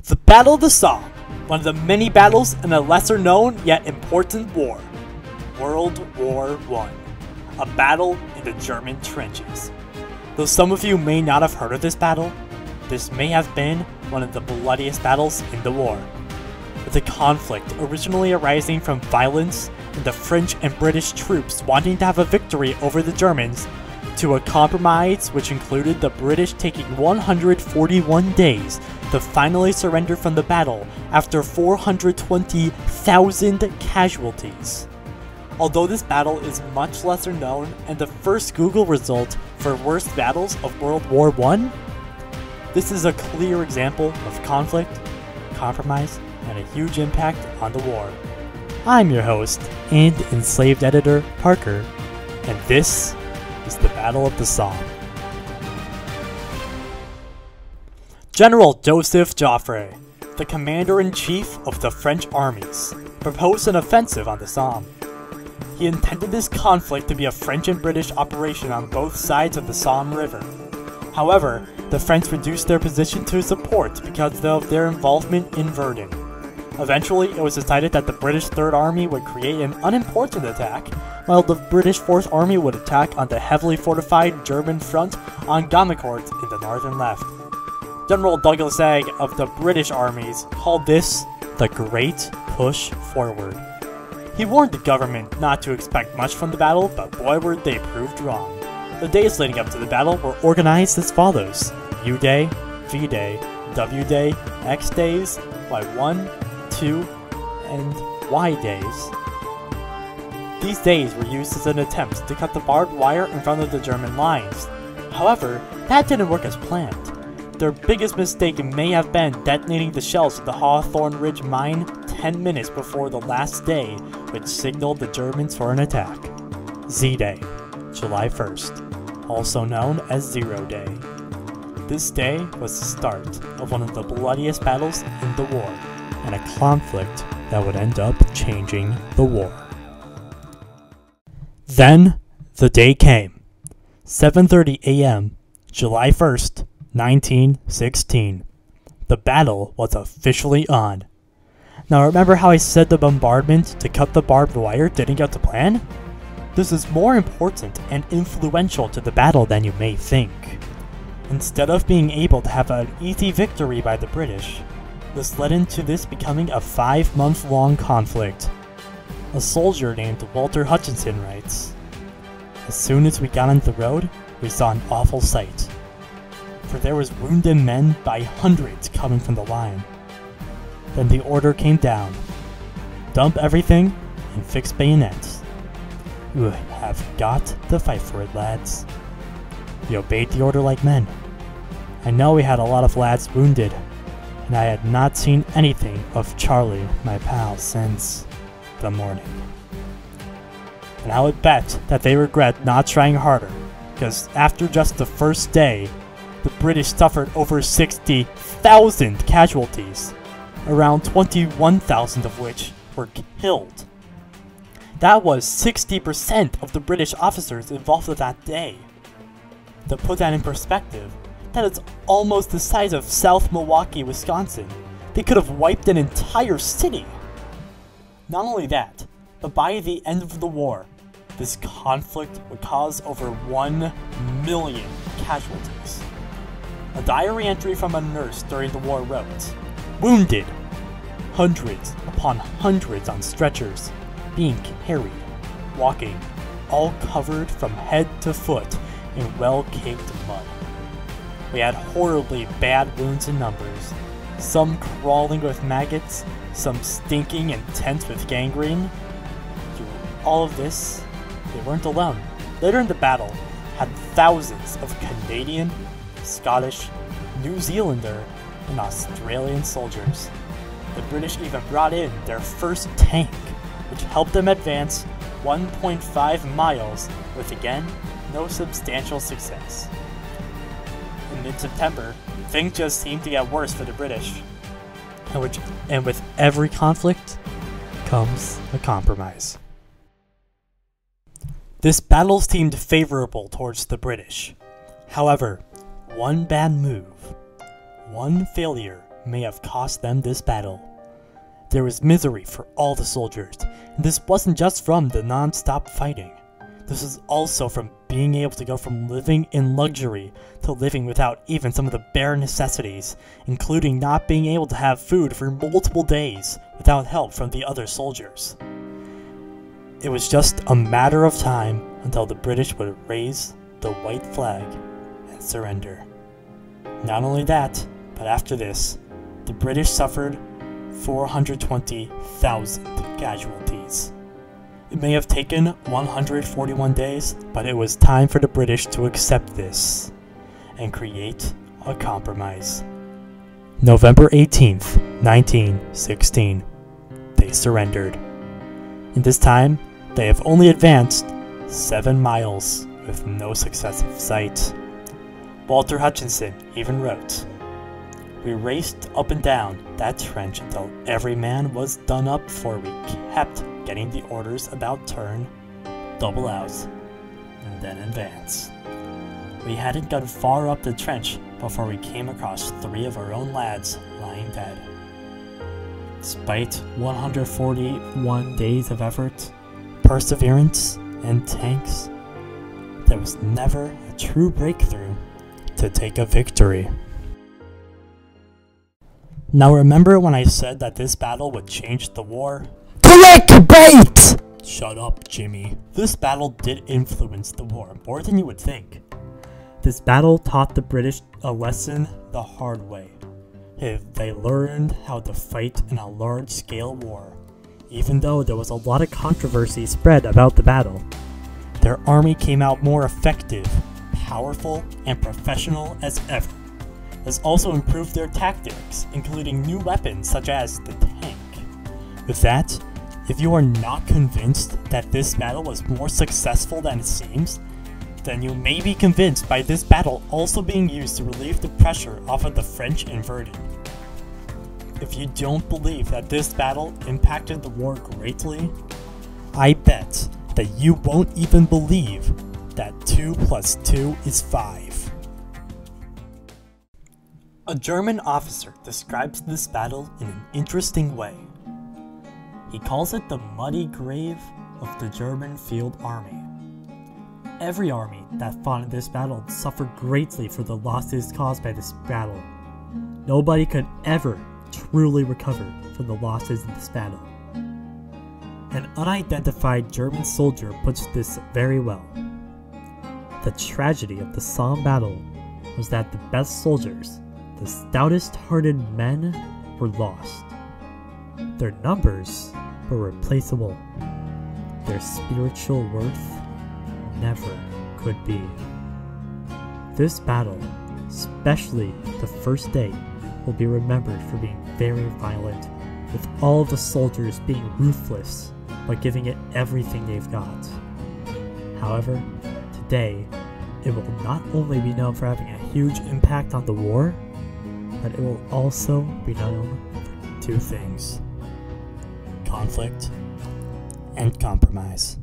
The Battle of the Somme, one of the many battles in a lesser known yet important war. World War I, a battle in the German trenches. Though some of you may not have heard of this battle, this may have been one of the bloodiest battles in the war. With the conflict originally arising from violence and the French and British troops wanting to have a victory over the Germans, to a compromise which included the British taking 141 days to finally surrender from the battle after 420,000 casualties. Although this battle is much lesser known and the first Google result for worst battles of World War I, this is a clear example of conflict, compromise, and a huge impact on the war. I'm your host and enslaved editor, Parker, and this is the Battle of the Somme. General Joseph Joffre, the commander-in-chief of the French armies, proposed an offensive on the Somme. He intended this conflict to be a French and British operation on both sides of the Somme River. However, the French reduced their position to support because of their involvement in Verdun. Eventually, it was decided that the British Third Army would create an unimportant attack, while the British Fourth Army would attack on the heavily fortified German front on Gommecourt in the northern left. General Douglas Egg of the British armies called this the Great Push Forward. He warned the government not to expect much from the battle, but boy were they proved wrong. The days leading up to the battle were organized as follows: U-Day, V-Day, W-Day, X-Days, Y1, 2, and Y days. These days were used as an attempt to cut the barbed wire in front of the German lines. However, that didn't work as planned. Their biggest mistake may have been detonating the shells at the Hawthorne Ridge mine 10 minutes before the last day, which signaled the Germans for an attack. Z-Day, July 1st, also known as Zero Day. This day was the start of one of the bloodiest battles in the war, and a conflict that would end up changing the war. Then, the day came. 7:30 a.m., July 1st, 1916. The battle was officially on. Now remember how I said the bombardment to cut the barbed wire didn't go to plan? This is more important and influential to the battle than you may think. Instead of being able to have an easy victory by the British, this led into this becoming a 5-month-long conflict. A soldier named Walter Hutchinson writes, "As soon as we got on the road, we saw an awful sight. For there was wounded men by hundreds coming from the line. Then the order came down. Dump everything and fix bayonets. You have got to fight for it, lads." We obeyed the order like men. I know we had a lot of lads wounded, and I had not seen anything of Charlie, my pal, since the morning. And I would bet that they regret not trying harder, because after just the first day, the British suffered over 60,000 casualties, around 21,000 of which were killed. That was 60% of the British officers involved with that day. To put that in perspective, that is almost the size of South Milwaukee, Wisconsin. They could have wiped an entire city. Not only that, but by the end of the war, this conflict would cause over 1 million casualties. A diary entry from a nurse during the war wrote, "Wounded, hundreds upon hundreds on stretchers, being carried, walking, all covered from head to foot in well-caked mud. We had horribly bad wounds in numbers, some crawling with maggots, some stinking and tense with gangrene. Through all of this, they weren't alone. Later in the battle, had thousands of Canadian, Scottish, New Zealander, and Australian soldiers. The British even brought in their first tank, which helped them advance 1.5 miles with, again, no substantial success. In mid-September, things just seemed to get worse for the British. And with every conflict comes a compromise. This battle seemed favorable towards the British. However, one bad move, one failure may have cost them this battle. There was misery for all the soldiers, and this wasn't just from the non-stop fighting. This was also from being able to go from living in luxury to living without even some of the bare necessities, including not being able to have food for multiple days without help from the other soldiers. It was just a matter of time until the British would raise the white flag and surrender. Not only that, but after this, the British suffered 420,000 casualties. It may have taken 141 days, but it was time for the British to accept this and create a compromise. November 18th, 1916, they surrendered. In this time, they have only advanced 7 miles with no success in sight. Walter Hutchinson even wrote, "We raced up and down that trench until every man was done up before we kept getting the orders about turn, double out, and then advance. We hadn't gone far up the trench before we came across 3 of our own lads lying dead. Despite 141 days of effort, perseverance, and tanks, there was never a true breakthrough to take a victory." Now remember when I said that this battle would change the war? Clickbait! Shut up, Jimmy. This battle did influence the war more than you would think. This battle taught the British a lesson the hard way. They learned how to fight in a large-scale war. Even though there was a lot of controversy spread about the battle, their army came out more effective, powerful, and professional as ever. This also improved their tactics, including new weapons such as the tank. With that, if you are not convinced that this battle was more successful than it seems, then you may be convinced by this battle also being used to relieve the pressure off of the French inverted. If you don't believe that this battle impacted the war greatly, I bet that you won't even believe that 2 + 2 is 5. A German officer describes this battle in an interesting way. He calls it the muddy grave of the German field army. Every army that fought in this battle suffered greatly for the losses caused by this battle. Nobody could ever truly recover from the losses in this battle. An unidentified German soldier puts this very well. The tragedy of the Somme battle was that the best soldiers, the stoutest-hearted men, were lost. Their numbers were replaceable. Their spiritual worth never could be. This battle, especially the first day, will be remembered for being very violent, with all of the soldiers being ruthless by giving it everything they've got. However, today, it will not only be known for having a huge impact on the war, but it will also be known for 2 things: conflict and compromise.